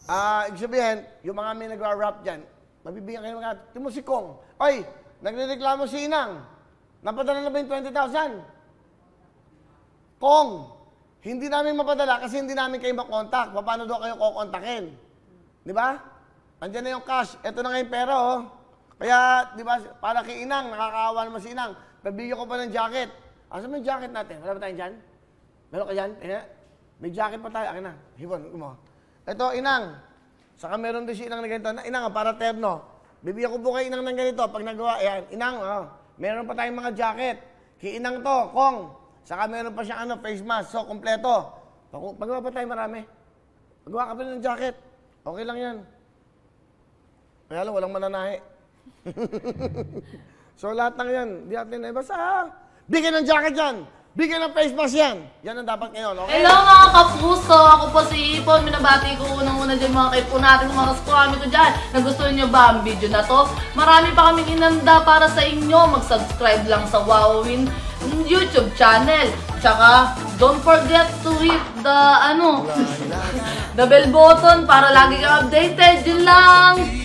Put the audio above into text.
Ibig sabihin, yung mga may nagra-rap dyan, mabibigyan kayo mga, timo si Kong. Oy, nagrereklamo si Inang. Napadala na ba yung 20,000? Kong, hindi namin mapadala kasi hindi namin kayo makontak. Paano daw kayo kukontakin? Di ba? Andiyan na yung cash. Ito na nga yung pera, oh. Kaya, di ba, para kay Inang, nakakaawa naman si Inang. Pabigyan ko pa ng jacket. Asa mo yung jacket natin? Wala ba tayong dyan? Meron ka dyan? May jacket pa tayo. Akin na. Hibon mo. Ito, Inang. Saka meron din si Inang na ganito. Inang, para terno. Bibigyan ko po kay Inang ng ganito. Pag nagawa, ayan. Inang, meron pa tayong mga jacket. Kay Inang to, Kong. Saka meron pa siyang face mask. So, kompleto. Pagawa pa tayo marami. Pagawa ka pa ng jacket. Okay lang yan. Kaya lang, walang mananahi. So, lahat ng yan. Di natin basta. Bigyan ng jacket yan. Bigyan ng face mask yan. Yan ang dapat ngayon, okay? Hello mga kapuso! Ako po si Ipon. Minabati ko unang-una dyan mga kaipo natin, mga kaskwami ko dyan. Nagustuhan nyo ba ang video na to? Marami pa kaming inanda para sa inyo. Mag-subscribe lang sa Wowin YouTube channel. Tsaka, don't forget to hit the, the bell button para lagi kang updated. Yun lang!